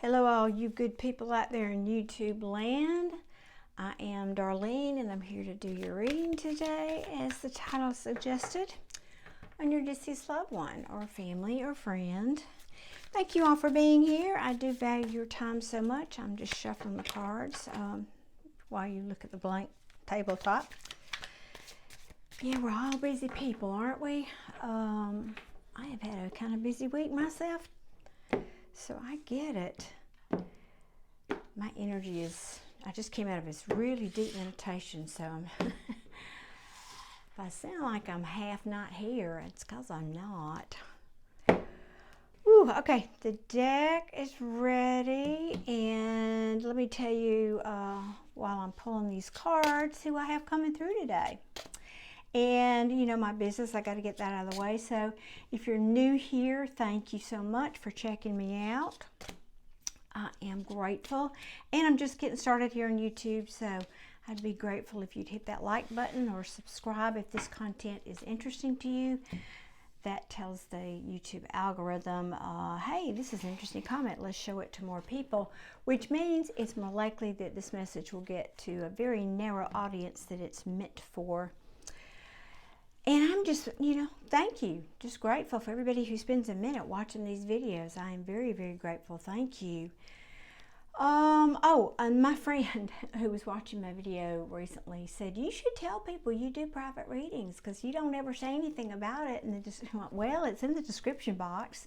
Hello all you good people out there in YouTube land. I am Darlene and I'm here to do your reading today as the title suggested on your deceased loved one or family or friend. Thank you all for being here. I do value your time so much. I'm just shuffling the cards while you look at the blank tabletop. Yeah, we're all busy people, aren't we? I have had a kind of busy week myself. So I get it. My energy is, I just came out of this really deep meditation, so if I sound like I'm half not here, it's because I'm not. Ooh, okay, the deck is ready, and let me tell you, while I'm pulling these cards, who I have coming through today. And you know my business, I got to get that out of the way. So if you're new here, thank you so much for checking me out. I am grateful, and I'm just getting started here on YouTube, so I'd be grateful if you'd hit that like button or subscribe if this content is interesting to you. That tells the YouTube algorithm, hey, this is an interesting comment, let's show it to more people, which means it's more likely that this message will get to a very narrow audience that it's meant for. And I'm just, thank you. Just grateful for everybody who spends a minute watching these videos. I am very, very grateful. Thank you. And my friend who was watching my video recently said, you should tell people you do private readings because you don't ever say anything about it. And they just went, well, it's in the description box.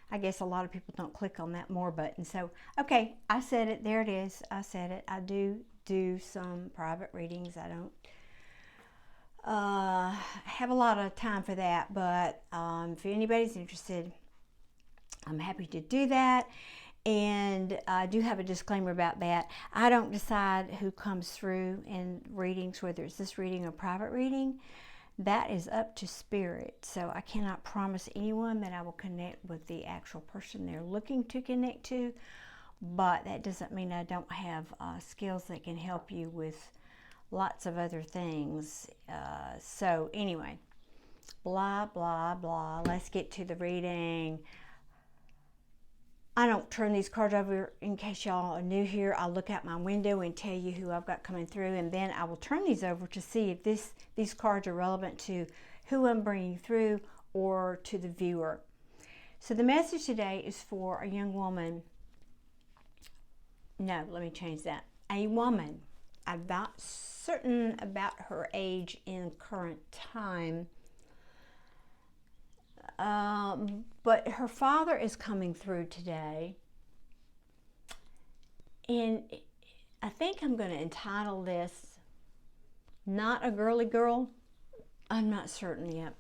I guess a lot of people don't click on that more button. So, okay, I said it. There it is. I said it. I do some private readings. I don't have a lot of time for that, but if anybody's interested, I'm happy to do that. And I do have a disclaimer about that. I don't decide who comes through in readings, whether it's this reading or private reading. That is up to spirit. So I cannot promise anyone that I will connect with the actual person they're looking to connect to, but that doesn't mean I don't have skills that can help you with lots of other things. So anyway, blah, blah, blah. Let's get to the reading. I don't turn these cards over in case y'all are new here. I'll look out my window and tell you who I've got coming through, and then I will turn these over to see if these cards are relevant to who I'm bringing through or to the viewer. So the message today is for a young woman. No, let me change that. A woman about certain about her age in current time, but her father is coming through today, and I think I'm going to entitle this Not a Girly Girl. I'm not certain yet.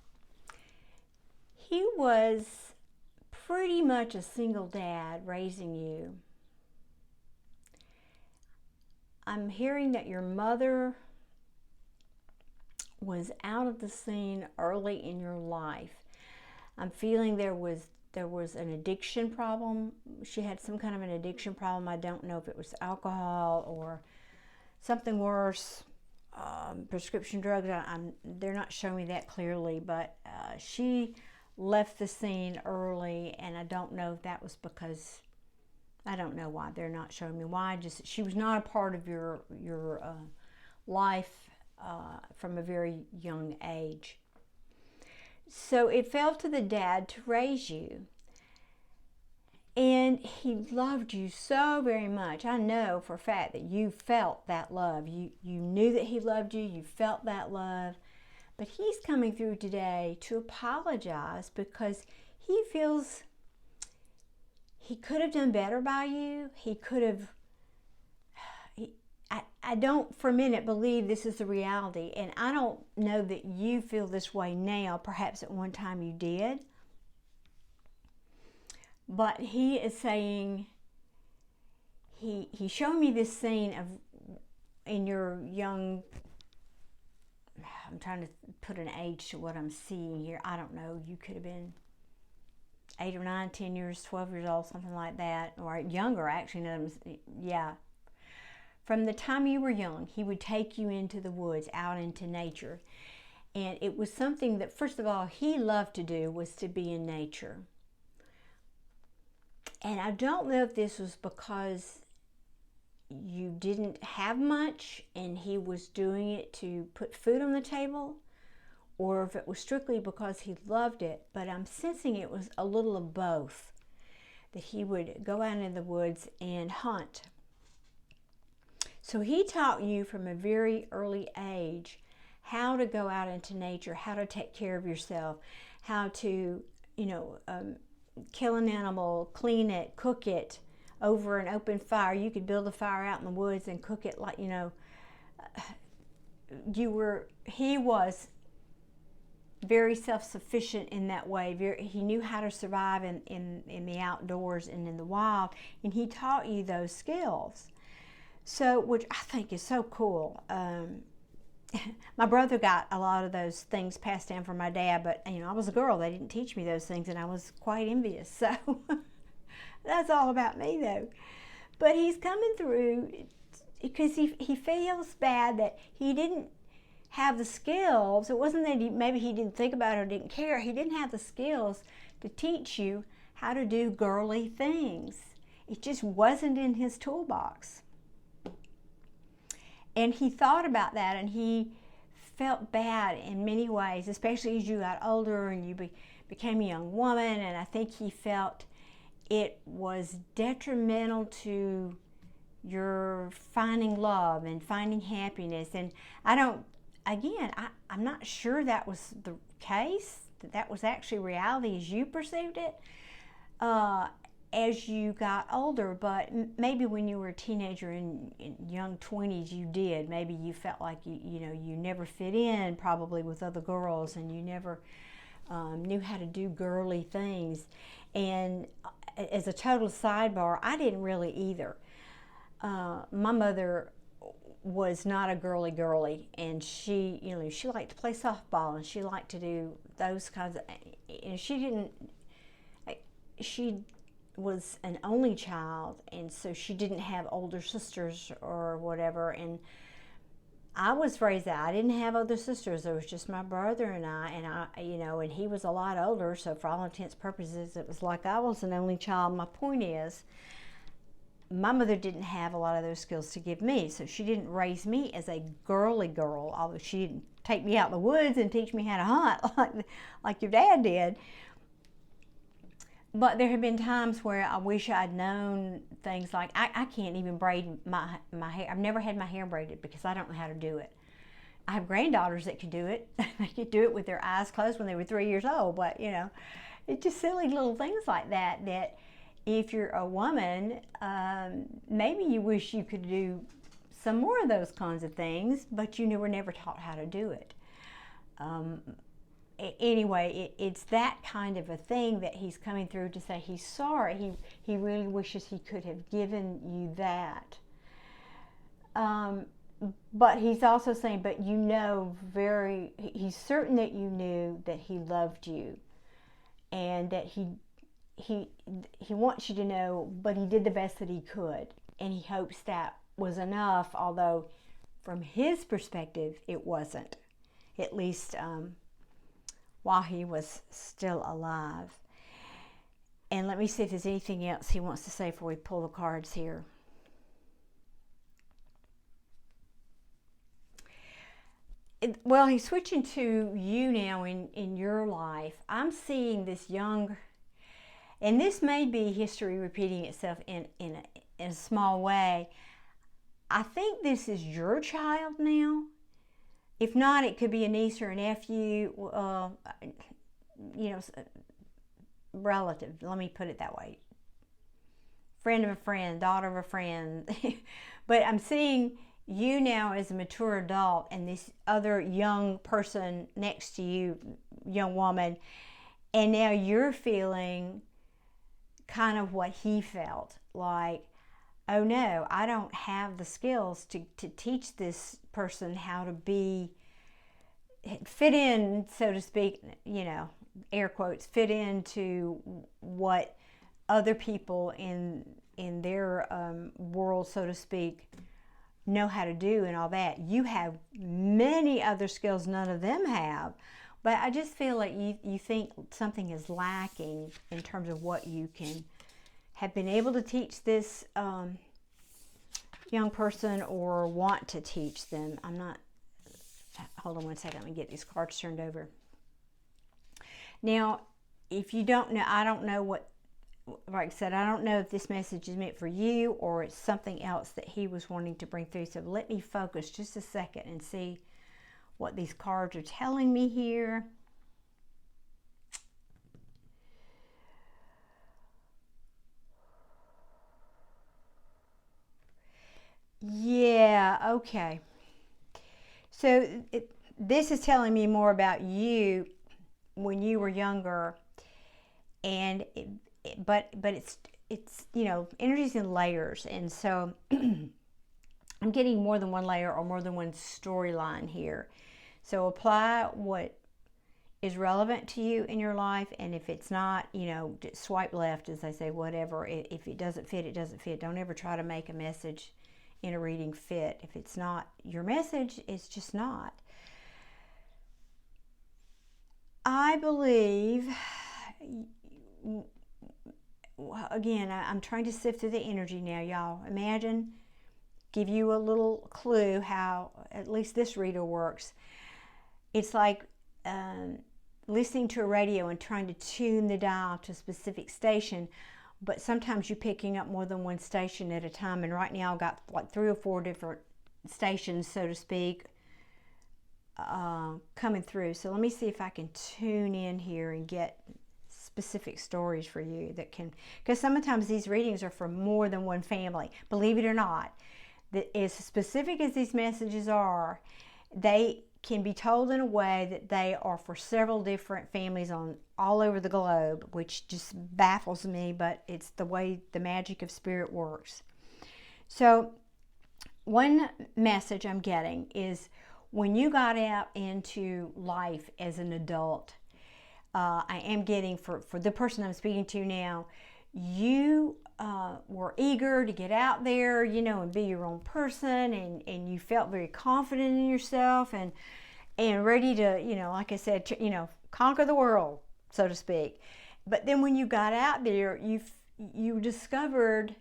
He was pretty much a single dad raising you. I'm hearing that your mother was out of the scene early in your life. I'm feeling there was an addiction problem. She had some kind of an addiction problem. I don't know if it was alcohol or something worse, prescription drugs. They're not showing me that clearly, but she left the scene early, and I don't know if that was because, I don't know why they're not showing me why. Just she was not a part of your life from a very young age. So it fell to the dad to raise you, and he loved you so very much. I know for a fact that you felt that love. You knew that he loved you. You felt that love, but he's coming through today to apologize because he feels he could have done better by you. He could have, I don't for a minute believe this is the reality. And I don't know that you feel this way now. Perhaps at one time you did. But he is saying, he showed me this scene of in your young, I'm trying to put an age to what I'm seeing here. I don't know. You could have been 8 or 9, 10 years, 12 years old, something like that, or younger actually. Yeah. From the time you were young, he would take you into the woods, out into nature. And it was something that, first of all, he loved to do was to be in nature. And I don't know if this was because you didn't have much and he was doing it to put food on the table, or if it was strictly because he loved it, but I'm sensing it was a little of both, that he would go out into the woods and hunt. So he taught you from a very early age how to go out into nature, how to take care of yourself, how to, kill an animal, clean it, cook it over an open fire. You could build a fire out in the woods and cook it like, he was very self-sufficient in that way. He knew how to survive in the outdoors and in the wild, and he taught you those skills. So, which I think is so cool. My brother got a lot of those things passed down from my dad, but I was a girl. They didn't teach me those things, and I was quite envious. So that's all about me, though. But he's coming through because he feels bad that he didn't have the skills. It wasn't that maybe he didn't think about it or didn't care. He didn't have the skills to teach you how to do girly things. It just wasn't in his toolbox. And he thought about that, and he felt bad in many ways, especially as you got older and you became a young woman. And I think he felt it was detrimental to your finding love and finding happiness. And I'm not sure that was the case, that was actually reality as you perceived it as you got older. But maybe when you were a teenager in young 20s, you did. Maybe you felt like you never fit in probably with other girls, and you never knew how to do girly things. And as a total sidebar, I didn't really either. My mother was not a girly, and she liked to play softball, and she liked to do those kinds of, and she was an only child, and so she didn't have older sisters or whatever. And I was raised that I didn't have other sisters. There was just my brother and I, and he was a lot older, so for all intents and purposes it was like I was an only child. My point is, my mother didn't have a lot of those skills to give me, so she didn't raise me as a girly girl, although she didn't take me out in the woods and teach me how to hunt like your dad did. But there have been times where I wish I'd known things like, I can't even braid my hair. I've never had my hair braided because I don't know how to do it. I have granddaughters that could do it. They could do it with their eyes closed when they were 3 years old, but it's just silly little things like that, that if you're a woman, maybe you wish you could do some more of those kinds of things, but you were never taught how to do it. Anyway, it's that kind of a thing that he's coming through to say he's sorry. He really wishes he could have given you that. But he's also saying, but he's certain that you knew that he loved you, and that he wants you to know, but he did the best that he could, and he hopes that was enough, although from his perspective it wasn't, at least while he was still alive. And let me see if there's anything else he wants to say before we pull the cards here. Well, he's switching to you now in your life. I'm seeing this young, and this may be history repeating itself in a small way. I think this is your child now. If not, it could be a niece or a nephew, relative. Let me put it that way. Friend of a friend, daughter of a friend. But I'm seeing you now as a mature adult, and this other young person next to you, young woman, and now you're feeling kind of what he felt, like, oh no, I don't have the skills to teach this person how to fit in, so to speak, air quotes, fit into what other people in their world, so to speak, know how to do and all that. You have many other skills none of them have, but I just feel like you think something is lacking in terms of what you can have been able to teach this young person or want to teach them. I'm not, hold on one second, let me get these cards turned over. Now, if you don't know, I don't know what, like I said, I don't know if this message is meant for you or it's something else that he was wanting to bring through. So let me focus just a second and see what these cards are telling me here. Yeah, okay. So this is telling me more about you when you were younger, and but it's you know, energies in layers, and so I'm getting more than one layer or more than one storyline here. So apply what is relevant to you in your life, and if it's not, you know, swipe left, as they say, whatever. If it doesn't fit, it doesn't fit. Don't ever try to make a message in a reading fit. If it's not your message, it's just not. I believe, again, I'm trying to sift through the energy now, y'all. Imagine, give you a little clue how at least this reader works. It's like listening to a radio and trying to tune the dial to a specific station, but sometimes you're picking up more than one station at a time, and right now I've got like 3 or 4 different stations, so to speak, coming through. So let me see if I can tune in here and get specific stories for you that can, because sometimes these readings are for more than one family, believe it or not. That as specific as these messages are, they can be told in a way that they are for several different families on all over the globe, which just baffles me, but it's the way the magic of spirit works. So one message I'm getting is when you got out into life as an adult, I am getting, for the person I'm speaking to now, you were eager to get out there, you know, and be your own person, and you felt very confident in yourself and ready to, you know, like I said, you know, conquer the world, so to speak. But then when you got out there, you discovered,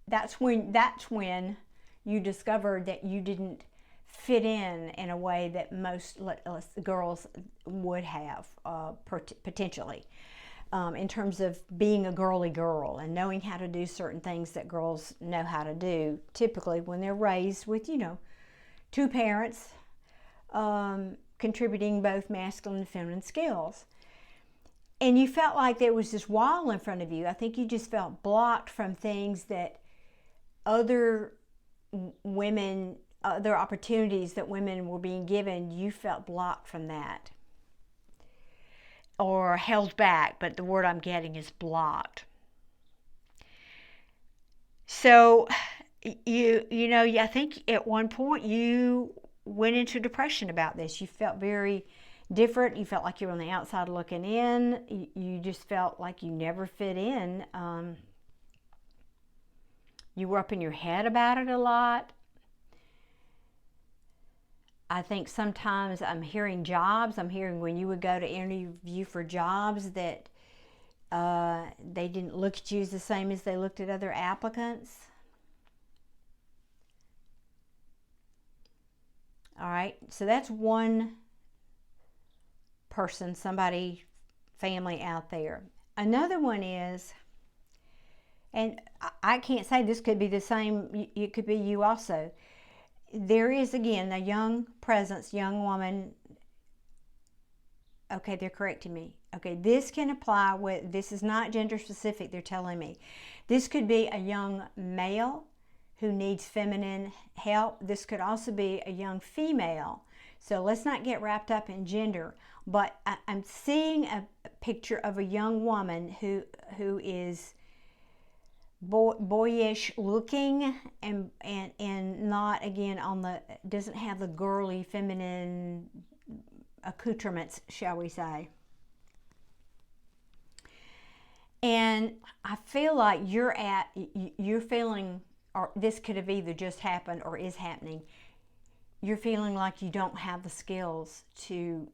that's when you discovered that you didn't fit in a way that most girls would have, potentially. In terms of being a girly girl and knowing how to do certain things that girls know how to do, typically when they're raised with, you know, 2 parents contributing both masculine and feminine skills. And you felt like there was this wall in front of you. I think you just felt blocked from things that other women, other opportunities that women were being given, you felt blocked from that. Or held back, but the word I'm getting is blocked. So you know, I think at one point you went into depression about this. You felt very different. You felt like you were on the outside looking in. You just felt like you never fit in. You were up in your head about it a lot. I think sometimes I'm hearing when you would go to interview for jobs that they didn't look at you as the same as they looked at other applicants. All right, so that's one person, somebody, family out there. Another one is, and I can't say this could be the same, it could be you also. There is, again, a young presence, young woman. Okay, they're correcting me. Okay, this can apply with, this is not gender specific, they're telling me. This could be a young male who needs feminine help. This could also be a young female. So let's not get wrapped up in gender. But I'm seeing a picture of a young woman who is boyish looking and not, again, doesn't have the girly feminine accoutrements, shall we say. And I feel like you're feeling, or this could have either just happened or is happening, you're feeling like you don't have the skills to,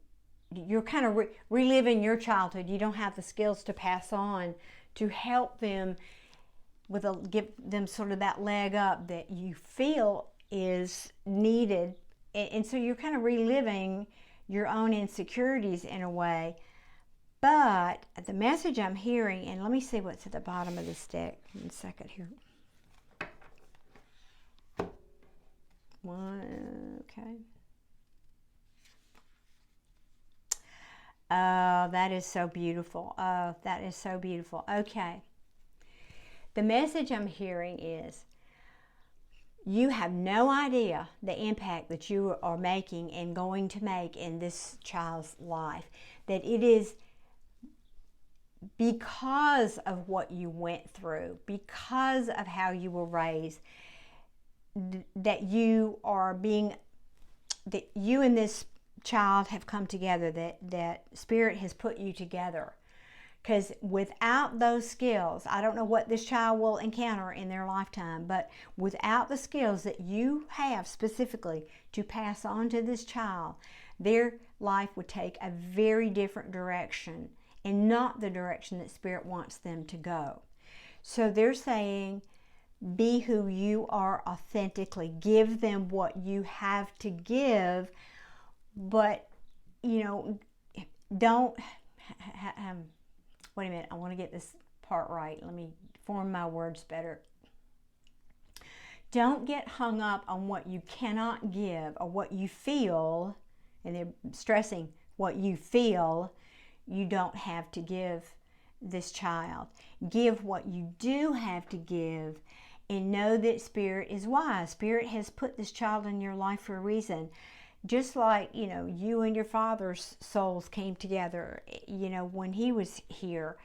you're kind of reliving your childhood. You don't have the skills to pass on to help them give them sort of that leg up that you feel is needed. And so you're kind of reliving your own insecurities in a way. But the message I'm hearing, and let me see what's at the bottom of this deck in a second here. Okay. Oh, that is so beautiful. Oh, that is so beautiful. Okay. The message I'm hearing is you have no idea the impact that you are making and going to make in this child's life. That it is because of what you went through, because of how you were raised, that you and this child have come together, that Spirit has put you together. Because without those skills, I don't know what this child will encounter in their lifetime, but without the skills that you have specifically to pass on to this child, their life would take a very different direction and not the direction that Spirit wants them to go. So they're saying, be who you are authentically. Give them what you have to give, but, don't... Wait a minute, I want to get this part right. Let me form my words better. Don't get hung up on what you cannot give or what you feel, and they're stressing what you feel you don't have to give this child. Give what you do have to give, and know that Spirit is wise. Spirit has put this child in your life for a reason. Just like, you and your father's souls came together, when he was here.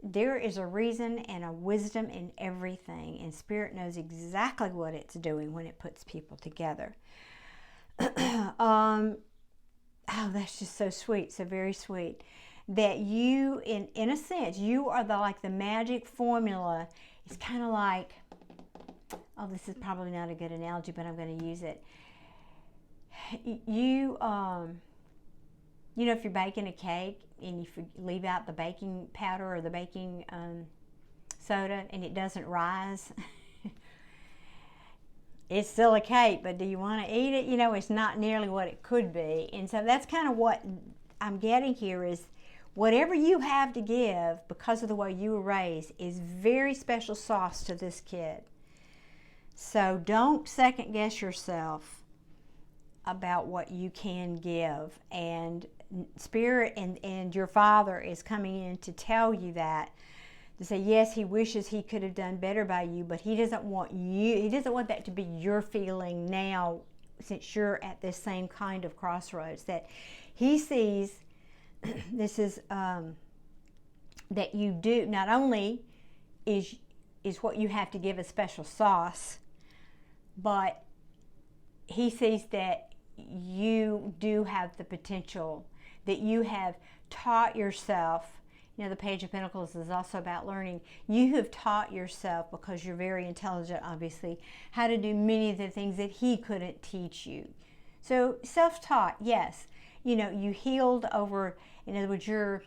There is a reason and a wisdom in everything. And Spirit knows exactly what it's doing when it puts people together. Oh, that's just so sweet. So very sweet. That you, in a sense, you are like the magic formula. It's kind of like, oh, this is probably not a good analogy, but I'm going to use it. You, if you're baking a cake and you leave out the baking powder or the baking soda and it doesn't rise, it's still a cake, but do you want to eat it? It's not nearly what it could be. And so that's kind of what I'm getting here is whatever you have to give because of the way you were raised is very special sauce to this kid. So don't second guess yourself about what you can give, and Spirit and your Father is coming in to tell you that, to say yes, he wishes he could have done better by you, but he doesn't want that to be your feeling now, since you're at this same kind of crossroads. That he sees this is that you do not only is what you have to give a special sauce, but he sees that you do have the potential, that you have taught yourself. The Page of Pentacles is also about learning. You have taught yourself, because you're very intelligent, obviously, how to do many of the things that he couldn't teach you. So self-taught, yes. You healed over, in other words, your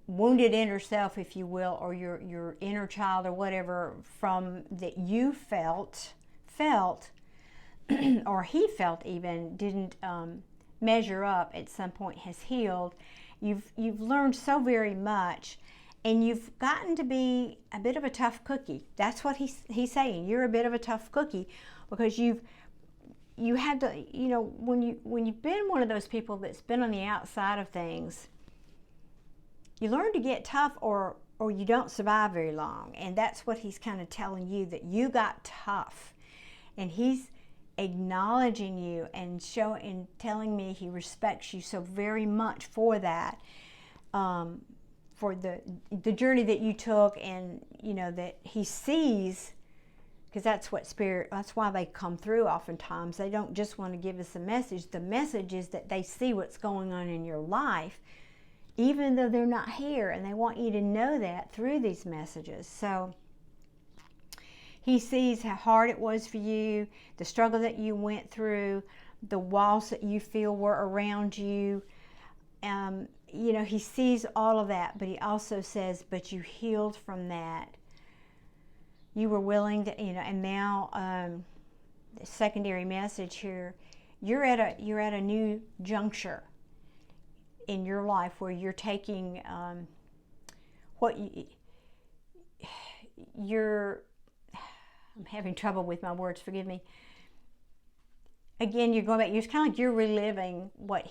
wounded inner self, if you will, or your inner child or whatever, from that you felt or he felt even didn't measure up at some point, has healed. You've learned so very much, and you've gotten to be a bit of a tough cookie. That's what he's saying. You're a bit of a tough cookie, because you had to, when you've been one of those people that's been on the outside of things, you learn to get tough, or you don't survive very long. And that's what he's kind of telling you, that you got tough. And he's acknowledging you and telling me he respects you so very much for that, for the journey that you took, and that he sees, because that's why they come through oftentimes. They don't just want to give us a message. The message is that they see what's going on in your life, even though they're not here, and they want you to know that through these messages. So he sees how hard it was for you, the struggle that you went through, the walls that you feel were around you. you know, he sees all of that, but he also says, but you healed from that. You were willing to, you know, and now the secondary message here, you're at a new juncture in your life where you're taking I'm having trouble with my words, forgive me. Again, you're going back, you're kind of like you're reliving what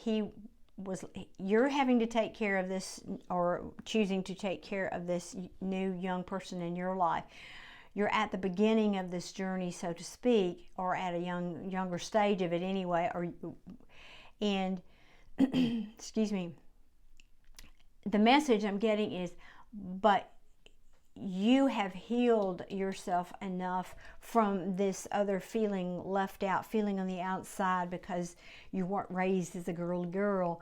you're having to take care of this, or choosing to take care of this new young person in your life. You're at the beginning of this journey, so to speak, or at a younger stage of it anyway, and excuse me. The message I'm getting is, but you have healed yourself enough from this other feeling left out, feeling on the outside because you weren't raised as a girl.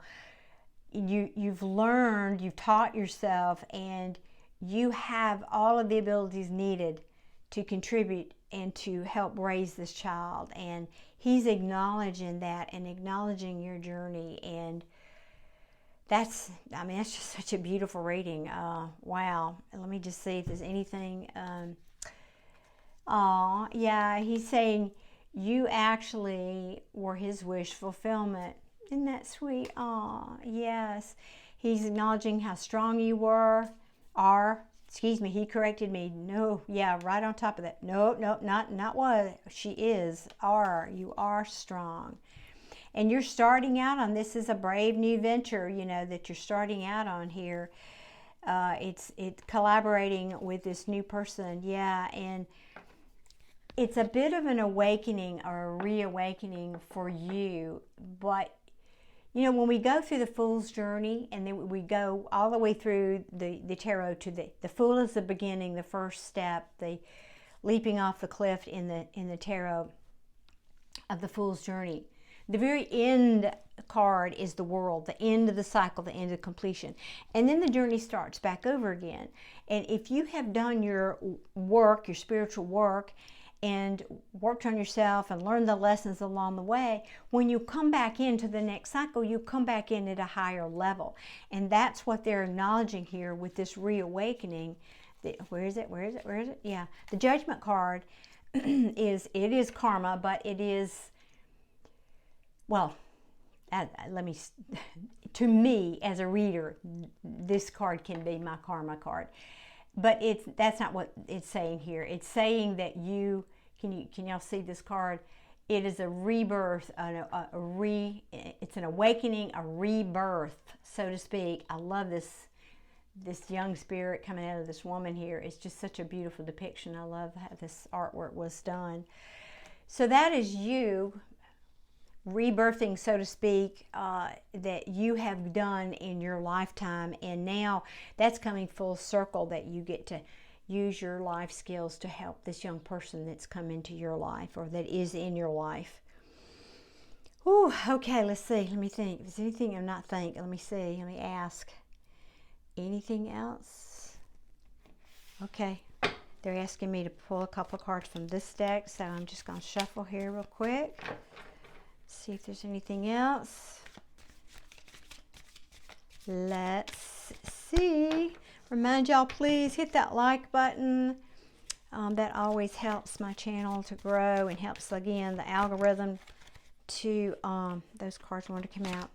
You've learned, you've taught yourself, and you have all of the abilities needed to contribute and to help raise this child. And he's acknowledging that and acknowledging your journey. And that's just such a beautiful reading. Wow. Let me just see if there's anything. Yeah, he's saying you actually were his wish fulfillment. Isn't that sweet? Yes. He's acknowledging how strong you are. Excuse me, he corrected me. No, yeah, right on top of that. No, not what. She is, you are strong. And you're starting out on, this is a brave new venture, you know, that you're starting out on here. It's collaborating with this new person, yeah, and it's a bit of an awakening or a reawakening for you. But you know, when we go through the Fool's journey, and then we go all the way through the tarot to the Fool is the beginning, the first step, the leaping off the cliff in the tarot of the Fool's journey. The very end card is the World, the end of the cycle, the end of completion. And then the journey starts back over again. And if you have done your work, your spiritual work, and worked on yourself and learned the lessons along the way, when you come back into the next cycle, you come back in at a higher level. And that's what they're acknowledging here with this reawakening. Where is it? Yeah, the Judgment card is karma, but it is, well, to me as a reader, this card can be my karma card. But that's not what it's saying here. It's saying that can y'all see this card? It is a rebirth, it's an awakening, a rebirth, so to speak. I love this young spirit coming out of this woman here. It's just such a beautiful depiction. I love how this artwork was done. So that is you rebirthing, so to speak, that you have done in your lifetime, and now that's coming full circle, that you get to use your life skills to help this young person that's come into your life, or that is in your life. Ooh, okay, let's see. Let me think. If there's anything I'm not thinking, let me see. Let me ask. Anything else? Okay. They're asking me to pull a couple of cards from this deck, so I'm just going to shuffle here real quick. See if there's anything else. Let's see. Remind y'all, please hit that like button. That always helps my channel to grow and helps, again, the algorithm to, those cards want to come out,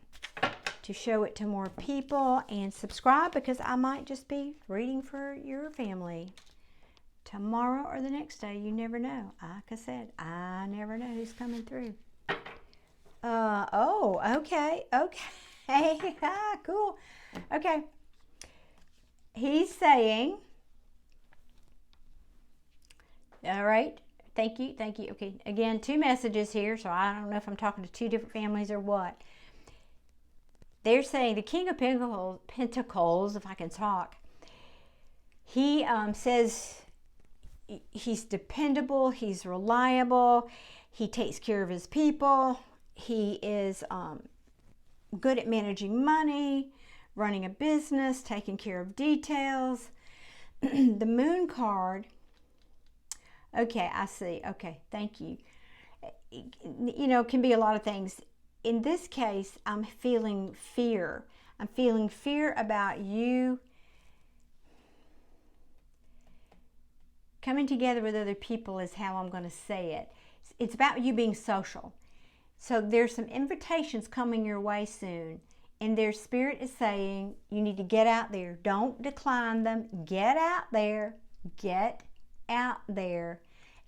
to show it to more people. And subscribe, because I might just be reading for your family tomorrow or the next day. You never know. Like I said, I never know who's coming through. Oh, okay. Cool. Okay. He's saying, all right, thank you. Okay, again, 2 messages here, so I don't know if I'm talking to 2 different families or what. They're saying the King of Pentacles, if I can talk, he says he's dependable, he's reliable, he takes care of his people. He is good at managing money, running a business, taking care of details. The Moon card, okay, I see. Okay, thank you. You know, it can be a lot of things. In this case, I'm feeling fear. I'm feeling fear about you coming together with other people is how I'm going to say it. It's about you being social. So there's some invitations coming your way soon. And their spirit is saying you need to get out there. Don't decline them. Get out there. Get out there.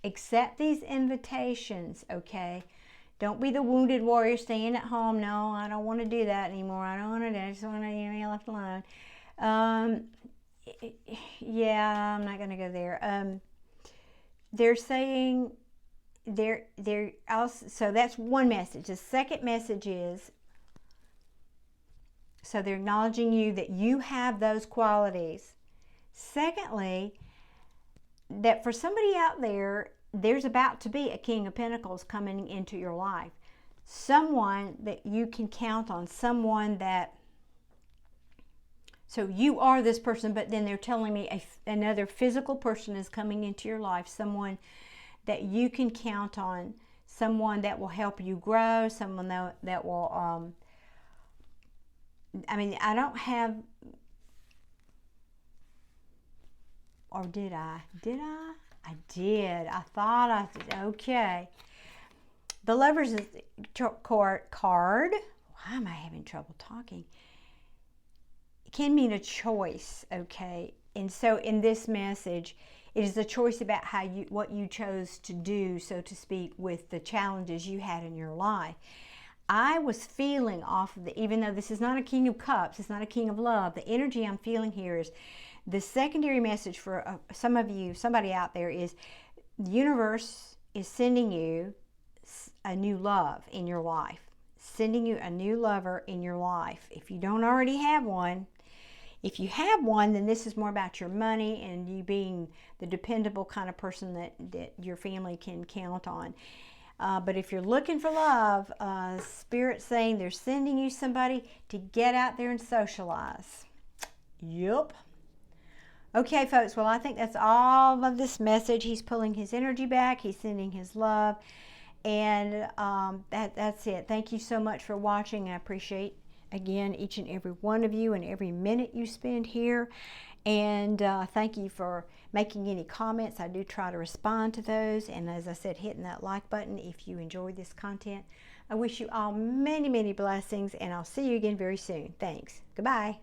Accept these invitations, okay? Don't be the wounded warrior staying at home. No, I don't want to do that anymore. I don't want to do it. I just want to be left alone. Yeah, I'm not going to go there. They're saying they're also, so that's one message. The second message is, so they're acknowledging you that you have those qualities. Secondly, that for somebody out there, there's about to be a King of Pentacles coming into your life. Someone that you can count on, someone that, so you are this person, but then they're telling me another physical person is coming into your life, someone that you can count on, someone that will help you grow, someone that will, I mean, I don't have, or did I? Did I? I did. I thought I did. Okay. The Lover's card. Why am I having trouble talking? It can mean a choice, okay? And so in this message, it is a choice about what you chose to do, so to speak, with the challenges you had in your life. I was feeling off of even though this is not a King of Cups, it's not a King of Love, the energy I'm feeling here is the secondary message for some of you, somebody out there, is the universe is sending you a new love in your life, sending you a new lover in your life. If you don't already have one, if you have one, then this is more about your money and you being the dependable kind of person that your family can count on. But if you're looking for love, Spirit's saying they're sending you somebody to get out there and socialize. Yup. Okay, folks, well, I think that's all of this message. He's pulling his energy back. He's sending his love. And that's it. Thank you so much for watching. I appreciate, again, each and every one of you and every minute you spend here. And thank you for making any comments. I do try to respond to those. And as I said, hitting that like button if you enjoyed this content. I wish you all many, many blessings. And I'll see you again very soon. Thanks. Goodbye.